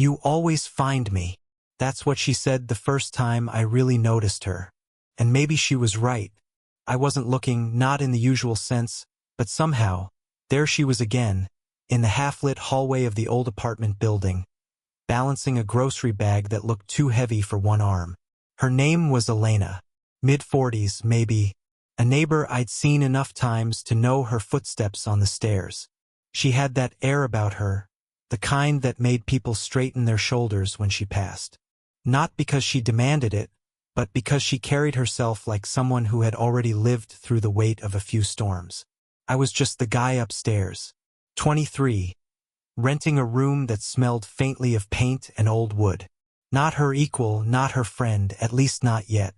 "You always find me." That's what she said the first time I really noticed her. And maybe she was right. I wasn't looking, not in the usual sense, but somehow, there she was again, in the half-lit hallway of the old apartment building, balancing a grocery bag that looked too heavy for one arm. Her name was Elena. Mid-40s, maybe, a neighbor I'd seen enough times to know her footsteps on the stairs. She had that air about her, the kind that made people straighten their shoulders when she passed. Not because she demanded it, but because she carried herself like someone who had already lived through the weight of a few storms. I was just the guy upstairs, 23, renting a room that smelled faintly of paint and old wood. Not her equal, not her friend, at least not yet.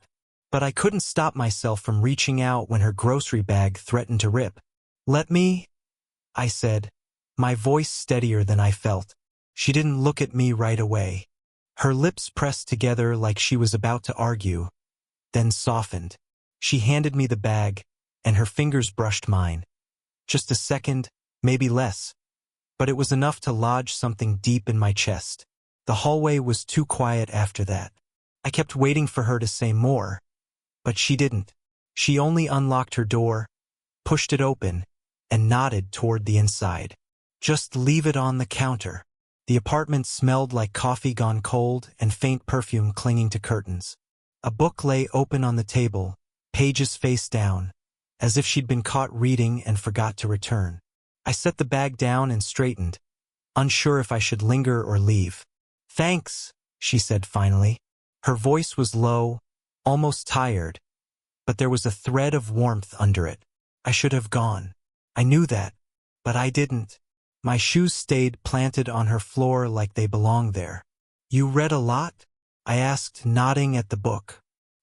But I couldn't stop myself from reaching out when her grocery bag threatened to rip. "Let me," I said, my voice steadier than I felt. She didn't look at me right away. Her lips pressed together like she was about to argue, then softened. She handed me the bag, and her fingers brushed mine. Just a second, maybe less. But it was enough to lodge something deep in my chest. The hallway was too quiet after that. I kept waiting for her to say more, but she didn't. She only unlocked her door, pushed it open, and nodded toward the inside. "Just leave it on the counter." The apartment smelled like coffee gone cold and faint perfume clinging to curtains. A book lay open on the table, pages face down, as if she'd been caught reading and forgot to return. I set the bag down and straightened, unsure if I should linger or leave. "Thanks," she said finally. Her voice was low, almost tired, but there was a thread of warmth under it. I should have gone. I knew that, but I didn't. My shoes stayed planted on her floor like they belonged there. "You read a lot?" I asked, nodding at the book.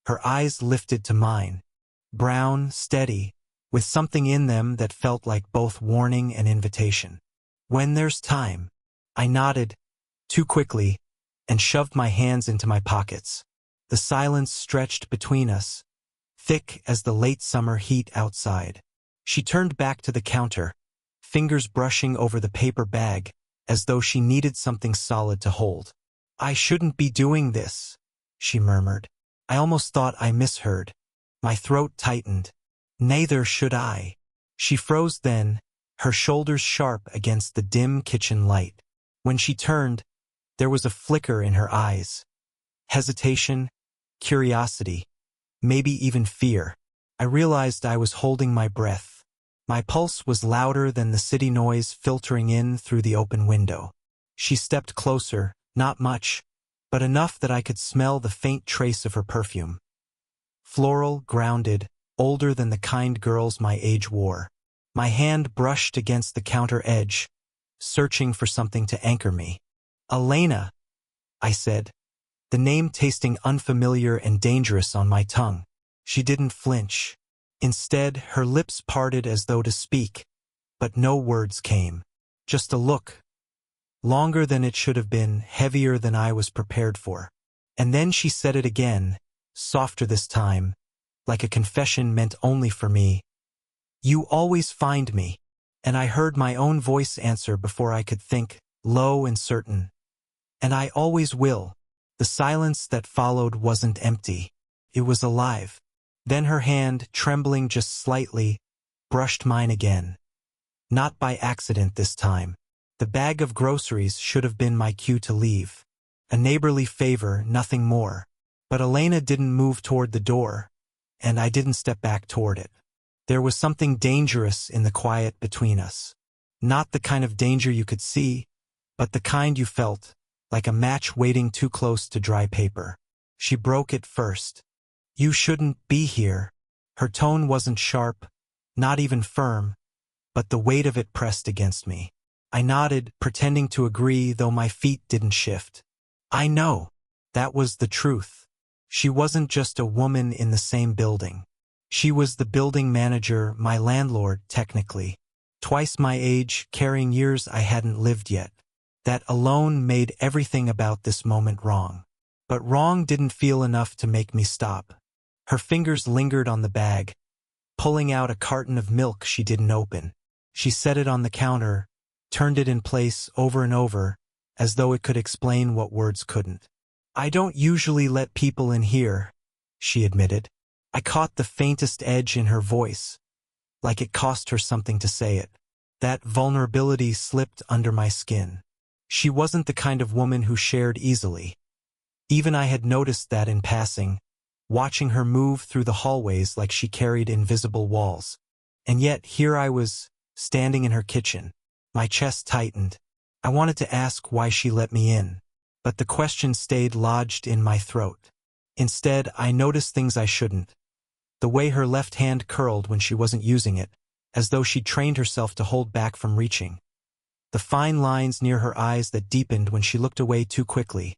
Her eyes lifted to mine, brown, steady, with something in them that felt like both warning and invitation. "When there's time." I nodded, too quickly, and shoved my hands into my pockets. The silence stretched between us, thick as the late summer heat outside. She turned back to the counter, fingers brushing over the paper bag, as though she needed something solid to hold. "I shouldn't be doing this," she murmured. I almost thought I misheard. My throat tightened. "Neither should I." She froze then, her shoulders sharp against the dim kitchen light. When she turned, there was a flicker in her eyes. Hesitation, curiosity, maybe even fear. I realized I was holding my breath. My pulse was louder than the city noise filtering in through the open window. She stepped closer, not much, but enough that I could smell the faint trace of her perfume. Floral, grounded, older than the kind girls my age wore. My hand brushed against the counter edge, searching for something to anchor me. "Elena," I said, the name tasting unfamiliar and dangerous on my tongue. She didn't flinch. Instead, her lips parted as though to speak, but no words came. Just a look. Longer than it should have been, heavier than I was prepared for. And then she said it again, softer this time, like a confession meant only for me. "You always find me." And I heard my own voice answer before I could think, low and certain. "And I always will." The silence that followed wasn't empty. It was alive. Then her hand, trembling just slightly, brushed mine again. Not by accident this time. The bag of groceries should have been my cue to leave. A neighborly favor, nothing more. But Elena didn't move toward the door, and I didn't step back toward it. There was something dangerous in the quiet between us. Not the kind of danger you could see, but the kind you felt, like a match waiting too close to dry paper. She broke it first. "You shouldn't be here." Her tone wasn't sharp, not even firm, but the weight of it pressed against me. I nodded, pretending to agree, though my feet didn't shift. I know. That was the truth. She wasn't just a woman in the same building. She was the building manager, my landlord, technically. Twice my age, carrying years I hadn't lived yet. That alone made everything about this moment wrong. But wrong didn't feel enough to make me stop. Her fingers lingered on the bag, pulling out a carton of milk she didn't open. She set it on the counter, turned it in place over and over, as though it could explain what words couldn't. "I don't usually let people in here," she admitted. I caught the faintest edge in her voice, like it cost her something to say it. That vulnerability slipped under my skin. She wasn't the kind of woman who shared easily. Even I had noticed that in passing, watching her move through the hallways like she carried invisible walls. And yet here I was, standing in her kitchen. My chest tightened. I wanted to ask why she let me in, but the question stayed lodged in my throat. Instead, I noticed things I shouldn't. The way her left hand curled when she wasn't using it, as though she'd trained herself to hold back from reaching. The fine lines near her eyes that deepened when she looked away too quickly.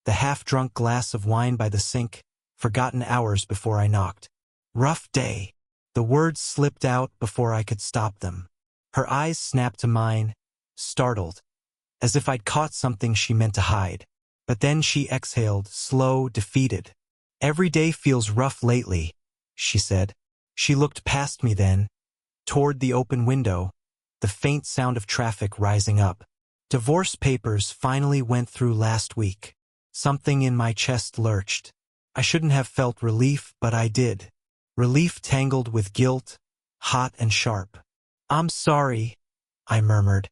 The half-drunk glass of wine by the sink, forgotten hours before I knocked. "Rough day." The words slipped out before I could stop them. Her eyes snapped to mine, startled, as if I'd caught something she meant to hide. But then she exhaled, slow, defeated. "Every day feels rough lately," she said. She looked past me then, toward the open window, the faint sound of traffic rising up. "Divorce papers finally went through last week." Something in my chest lurched. I shouldn't have felt relief, but I did. Relief tangled with guilt, hot and sharp. "I'm sorry," I murmured.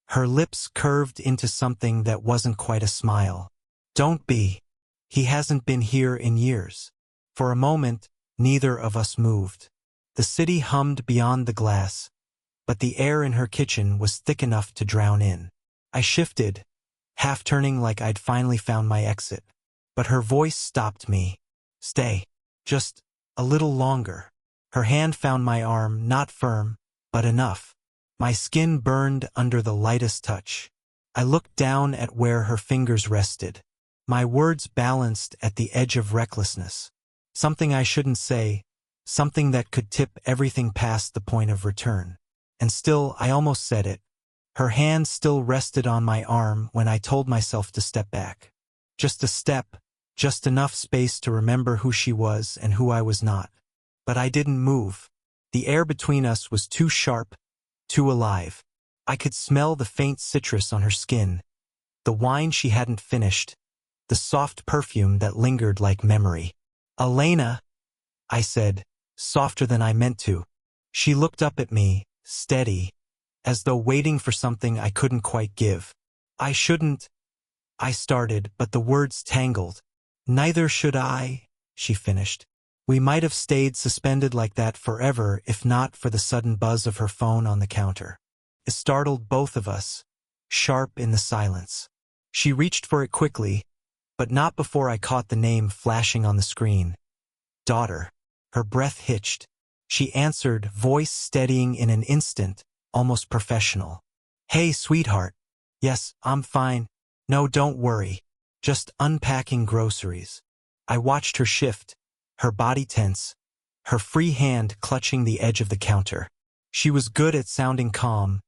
Her lips curved into something that wasn't quite a smile. "Don't be. He hasn't been here in years." For a moment, neither of us moved. The city hummed beyond the glass, but the air in her kitchen was thick enough to drown in. I shifted, half turning like I'd finally found my exit. But her voice stopped me. "Stay. Just a little longer." Her hand found my arm, not firm, but enough. My skin burned under the lightest touch. I looked down at where her fingers rested. My words balanced at the edge of recklessness. Something I shouldn't say, something that could tip everything past the point of return. And still, I almost said it. Her hand still rested on my arm when I told myself to step back. Just a step, just enough space to remember who she was and who I was not. But I didn't move. The air between us was too sharp, too alive. I could smell the faint citrus on her skin, the wine she hadn't finished, the soft perfume that lingered like memory. "Elena," I said, softer than I meant to. She looked up at me, steady, as though waiting for something I couldn't quite give. "I shouldn't," I started, but the words tangled. "Neither should I," she finished. We might have stayed suspended like that forever if not for the sudden buzz of her phone on the counter. It startled both of us, sharp in the silence. She reached for it quickly, but not before I caught the name flashing on the screen. "Daughter." Her breath hitched. She answered, voice steadying in an instant, almost professional. "Hey, sweetheart. Yes, I'm fine. No, don't worry. Just unpacking groceries." I watched her shift, her body tense, her free hand clutching the edge of the counter. She was good at sounding calm,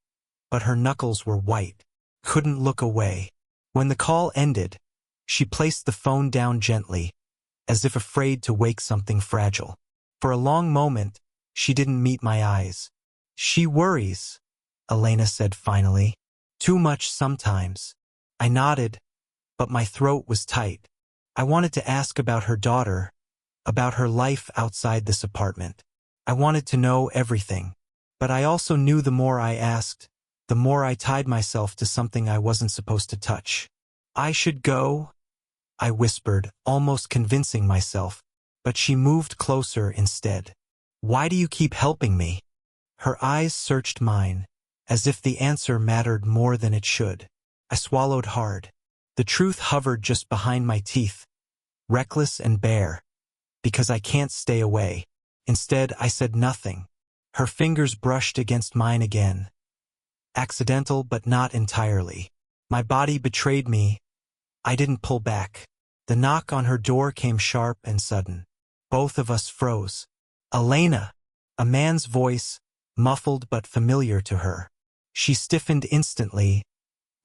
but her knuckles were white. Couldn't look away. When the call ended, she placed the phone down gently, as if afraid to wake something fragile. For a long moment, she didn't meet my eyes. "She worries," Elena said finally. "Too much sometimes." I nodded, but my throat was tight. I wanted to ask about her daughter, about her life outside this apartment. I wanted to know everything. But I also knew the more I asked, the more I tied myself to something I wasn't supposed to touch. "I should go," I whispered, almost convincing myself, but she moved closer instead. "Why do you keep helping me?" Her eyes searched mine, as if the answer mattered more than it should. I swallowed hard. The truth hovered just behind my teeth, reckless and bare. "Because I can't stay away." Instead, I said nothing. Her fingers brushed against mine again. Accidental, but not entirely. My body betrayed me. I didn't pull back. The knock on her door came sharp and sudden. Both of us froze. "Elena!" A man's voice, muffled but familiar to her. She stiffened instantly,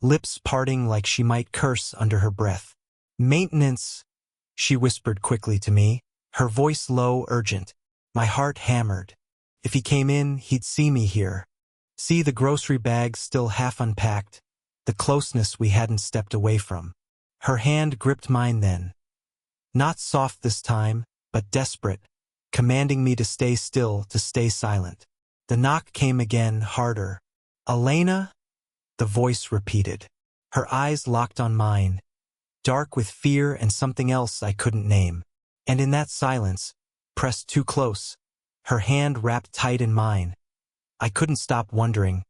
lips parting like she might curse under her breath. "Maintenance," she whispered quickly to me, her voice low, urgent. My heart hammered. If he came in, he'd see me here. See the grocery bags still half unpacked, the closeness we hadn't stepped away from. Her hand gripped mine then. Not soft this time, but desperate, commanding me to stay still, to stay silent. The knock came again, harder. "Elena?" the voice repeated. Her eyes locked on mine, dark with fear and something else I couldn't name. And in that silence, pressed too close, her hand wrapped tight in mine, I couldn't stop wondering,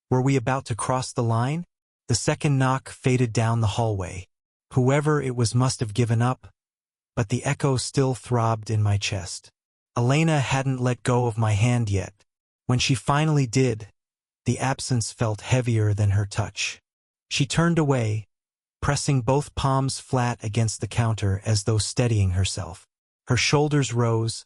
were we about to cross the line? The second knock faded down the hallway. Whoever it was must have given up, but the echo still throbbed in my chest. Elena hadn't let go of my hand yet. When she finally did, the absence felt heavier than her touch. She turned away, pressing both palms flat against the counter as though steadying herself. Her shoulders rose,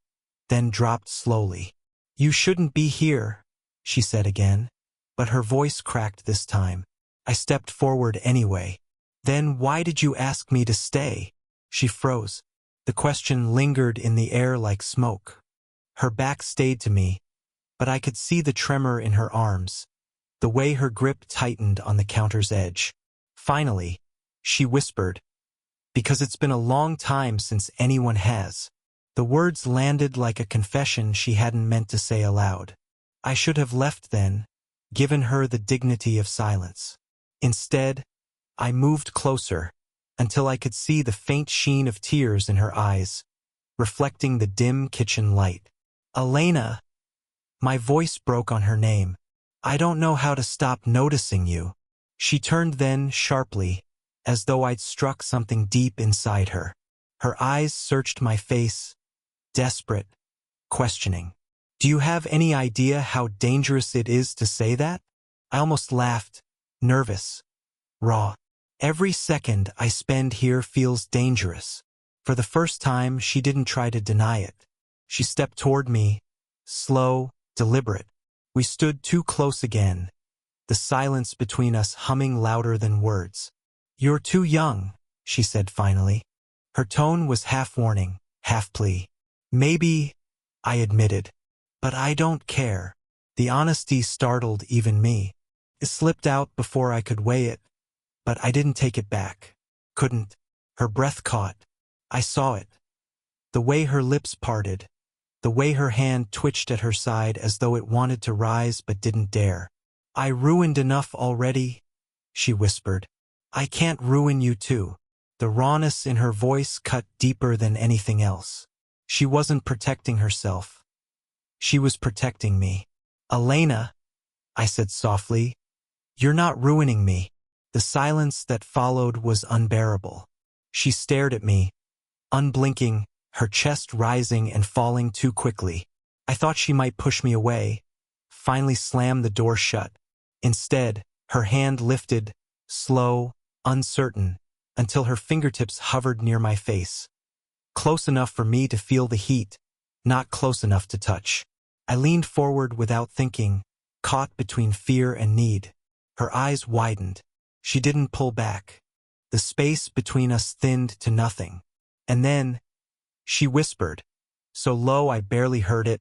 then dropped slowly. "You shouldn't be here," she said again, but her voice cracked this time. I stepped forward anyway. "Then why did you ask me to stay?" She froze. The question lingered in the air like smoke. Her back stayed to me, but I could see the tremor in her arms, the way her grip tightened on the counter's edge. Finally, she whispered, "Because it's been a long time since anyone has." The words landed like a confession she hadn't meant to say aloud. I should have left then, given her the dignity of silence. Instead, I moved closer, until I could see the faint sheen of tears in her eyes, reflecting the dim kitchen light. "Elena!" My voice broke on her name. "I don't know how to stop noticing you." She turned then sharply, as though I'd struck something deep inside her. Her eyes searched my face, desperate, questioning. "Do you have any idea how dangerous it is to say that?" I almost laughed, nervous, raw. "Every second I spend here feels dangerous." For the first time, she didn't try to deny it. She stepped toward me, slow, deliberate. We stood too close again, the silence between us humming louder than words. "You're too young," she said finally. Her tone was half warning, half plea. "Maybe," I admitted, "but I don't care." The honesty startled even me. It slipped out before I could weigh it, but I didn't take it back. Couldn't. Her breath caught. I saw it. The way her lips parted, the way her hand twitched at her side as though it wanted to rise but didn't dare. "I ruined enough already," she whispered. "I can't ruin you too." The rawness in her voice cut deeper than anything else. She wasn't protecting herself. She was protecting me. "Elena," I said softly, "you're not ruining me." The silence that followed was unbearable. She stared at me, unblinking, her chest rising and falling too quickly. I thought she might push me away, finally slam the door shut. Instead, her hand lifted, slow, uncertain, until her fingertips hovered near my face. Close enough for me to feel the heat, not close enough to touch. I leaned forward without thinking, caught between fear and need. Her eyes widened. She didn't pull back. The space between us thinned to nothing. And then, she whispered, so low I barely heard it,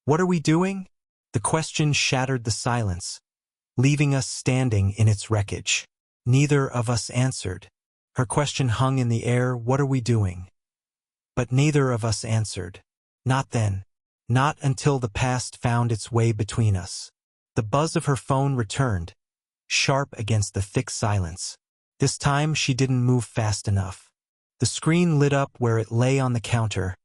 "What are we doing?" The question shattered the silence, leaving us standing in its wreckage. Neither of us answered. Her question hung in the air, "What are we doing?" But neither of us answered. Not then. Not until the past found its way between us. The buzz of her phone returned, sharp against the thick silence. This time she didn't move fast enough. The screen lit up where it lay on the counter,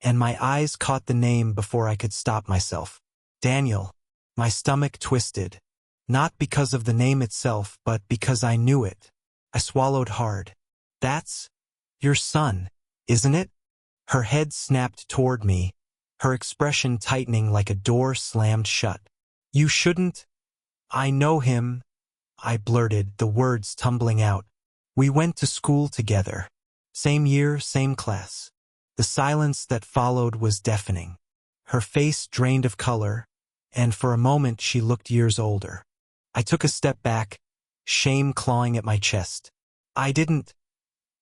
and my eyes caught the name before I could stop myself. Daniel. My stomach twisted. Not because of the name itself, but because I knew it. I swallowed hard. "That's your son, isn't it?" Her head snapped toward me, her expression tightening like a door slammed shut. "You shouldn't." "I know him," I blurted, the words tumbling out. "We went to school together. Same year, same class." The silence that followed was deafening. Her face drained of color, and for a moment she looked years older. I took a step back, shame clawing at my chest. I didn't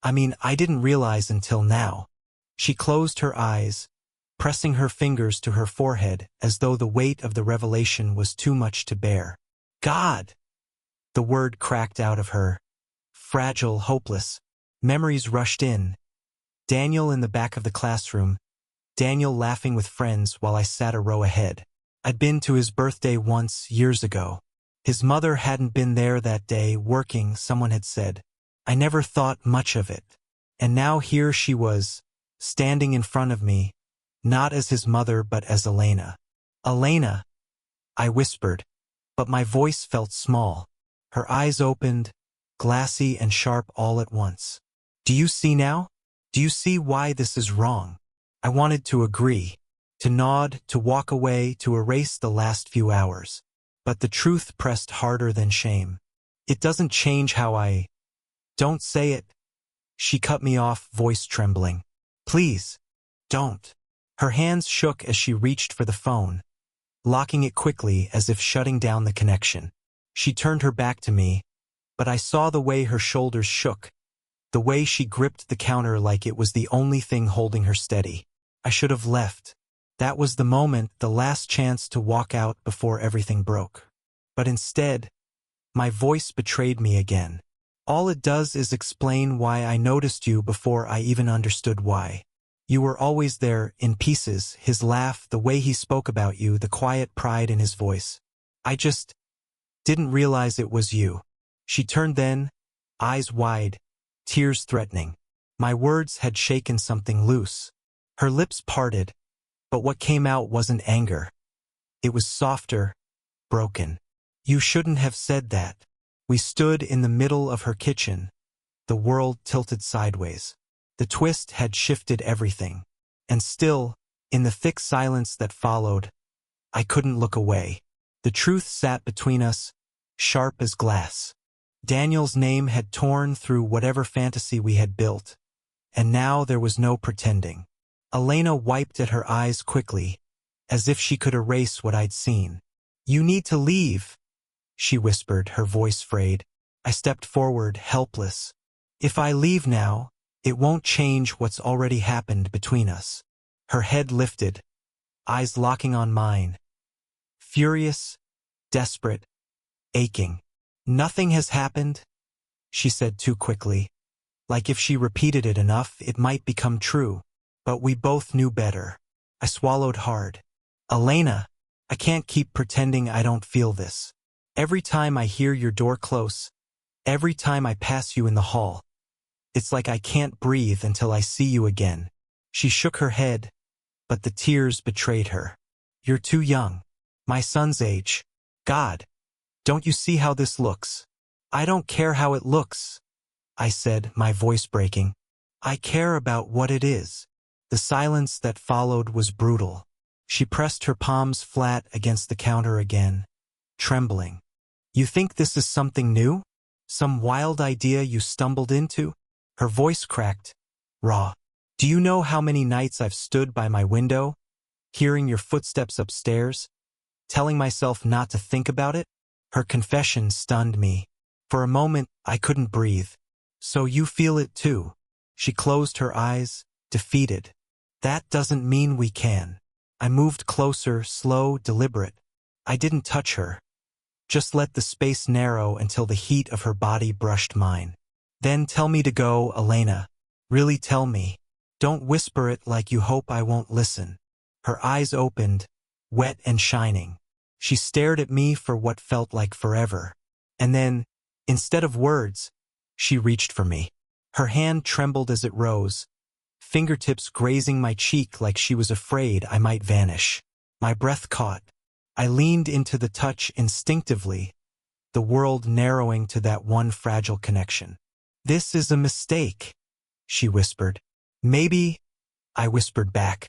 realize until now. She closed her eyes, pressing her fingers to her forehead as though the weight of the revelation was too much to bear. "God!" The word cracked out of her. Fragile, hopeless. Memories rushed in. Daniel in the back of the classroom. Daniel laughing with friends while I sat a row ahead. I'd been to his birthday once, years ago. His mother hadn't been there that day, working, someone had said. I never thought much of it. And now here she was, standing in front of me, not as his mother but as Elena. Elena, I whispered, but my voice felt small. Her eyes opened, glassy and sharp all at once. Do you see now? Do you see why this is wrong? I wanted to agree, to nod, to walk away, to erase the last few hours. But the truth pressed harder than shame. It doesn't change how I... Don't say it. She cut me off, voice trembling. Please, don't. Her hands shook as she reached for the phone, locking it quickly as if shutting down the connection. She turned her back to me, but I saw the way her shoulders shook, the way she gripped the counter like it was the only thing holding her steady. I should have left. That was the moment, the last chance to walk out before everything broke. But instead, my voice betrayed me again. All it does is explain why I noticed you before I even understood why. You were always there, in pieces, his laugh, the way he spoke about you, the quiet pride in his voice. I just didn't realize it was you. She turned then, eyes wide, tears threatening. My words had shaken something loose. Her lips parted, but what came out wasn't anger. It was softer, broken. You shouldn't have said that. We stood in the middle of her kitchen, the world tilted sideways. The twist had shifted everything. And still, in the thick silence that followed, I couldn't look away. The truth sat between us, sharp as glass. Daniel's name had torn through whatever fantasy we had built, and now there was no pretending. Elena wiped at her eyes quickly, as if she could erase what I'd seen. You need to leave, she whispered, her voice frayed. I stepped forward, helpless. If I leave now, it won't change what's already happened between us. Her head lifted, eyes locking on mine. Furious, desperate, aching. Nothing has happened, she said too quickly. Like if she repeated it enough, it might become true. But we both knew better. I swallowed hard. Elena, I can't keep pretending I don't feel this. Every time I hear your door close, every time I pass you in the hall, it's like I can't breathe until I see you again. She shook her head, but the tears betrayed her. You're too young. My son's age. God, don't you see how this looks? I don't care how it looks, I said, my voice breaking. I care about what it is. The silence that followed was brutal. She pressed her palms flat against the counter again, trembling. You think this is something new? Some wild idea you stumbled into? Her voice cracked, raw. Do you know how many nights I've stood by my window, hearing your footsteps upstairs, telling myself not to think about it? Her confession stunned me. For a moment, I couldn't breathe. So you feel it too. She closed her eyes, defeated. That doesn't mean we can. I moved closer, slow, deliberate. I didn't touch her. Just let the space narrow until the heat of her body brushed mine. Then tell me to go, Elena. Really tell me. Don't whisper it like you hope I won't listen. Her eyes opened, wet and shining. She stared at me for what felt like forever. And then, instead of words, she reached for me. Her hand trembled as it rose, fingertips grazing my cheek like she was afraid I might vanish. My breath caught. I leaned into the touch instinctively, the world narrowing to that one fragile connection. This is a mistake, she whispered. Maybe, I whispered back,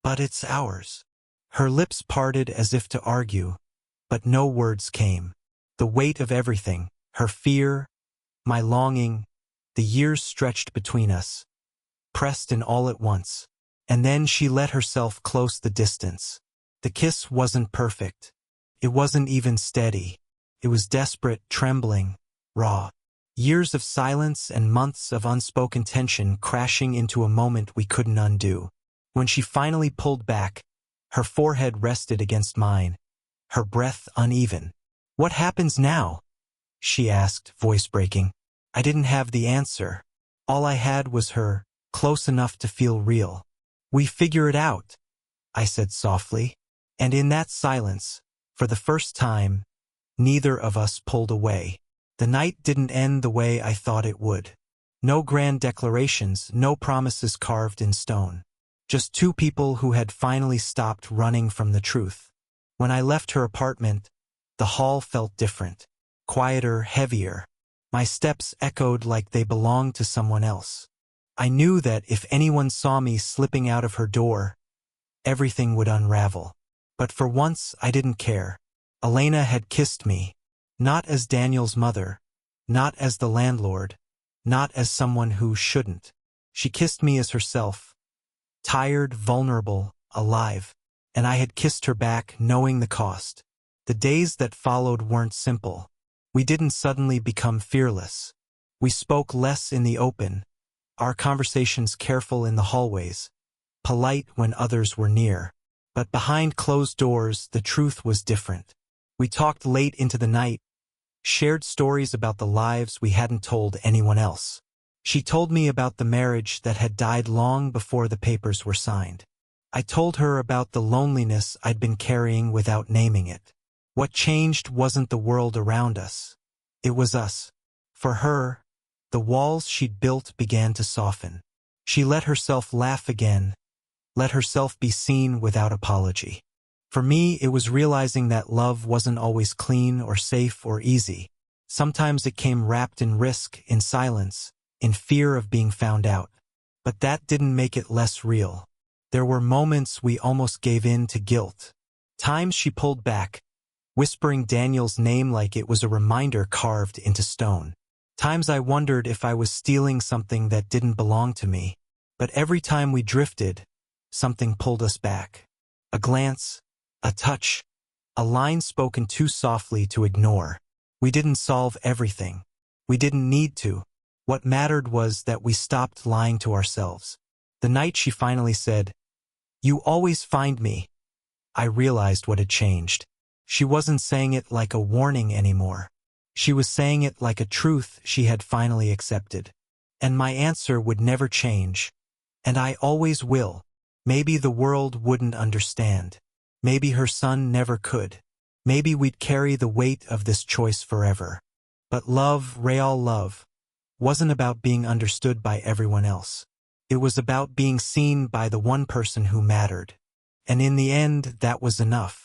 but it's ours. Her lips parted as if to argue, but no words came. The weight of everything, her fear, my longing, the years stretched between us, pressed in all at once. And then she let herself close the distance. The kiss wasn't perfect. It wasn't even steady. It was desperate, trembling, raw. Years of silence and months of unspoken tension crashing into a moment we couldn't undo. When she finally pulled back, her forehead rested against mine, her breath uneven. What happens now? she asked, voice breaking. I didn't have the answer. All I had was her, close enough to feel real. We figure it out, I said softly. And in that silence, for the first time, neither of us pulled away. The night didn't end the way I thought it would. No grand declarations, no promises carved in stone. Just two people who had finally stopped running from the truth. When I left her apartment, the hall felt different. Quieter, heavier. My steps echoed like they belonged to someone else. I knew that if anyone saw me slipping out of her door, everything would unravel. But for once, I didn't care. Elena had kissed me. Not as Daniel's mother. Not as the landlord. Not as someone who shouldn't. She kissed me as herself. Tired, vulnerable, alive. And I had kissed her back, knowing the cost. The days that followed weren't simple. We didn't suddenly become fearless. We spoke less in the open, our conversations careful in the hallways, polite when others were near. But behind closed doors, the truth was different. We talked late into the night, shared stories about the lives we hadn't told anyone else. She told me about the marriage that had died long before the papers were signed. I told her about the loneliness I'd been carrying without naming it. What changed wasn't the world around us. It was us. For her, the walls she'd built began to soften. She let herself laugh again, let herself be seen without apology. For me, it was realizing that love wasn't always clean or safe or easy. Sometimes it came wrapped in risk, in silence, in fear of being found out. But that didn't make it less real. There were moments we almost gave in to guilt. Times she pulled back, whispering Daniel's name like it was a reminder carved into stone. Times I wondered if I was stealing something that didn't belong to me. But every time we drifted, something pulled us back. A glance, a touch, a line spoken too softly to ignore. We didn't solve everything. We didn't need to. What mattered was that we stopped lying to ourselves. The night she finally said, "You always find me," I realized what had changed. She wasn't saying it like a warning anymore. She was saying it like a truth she had finally accepted. And my answer would never change. And I always will. Maybe the world wouldn't understand. Maybe her son never could. Maybe we'd carry the weight of this choice forever. But love, real love, wasn't about being understood by everyone else. It was about being seen by the one person who mattered. And in the end, that was enough.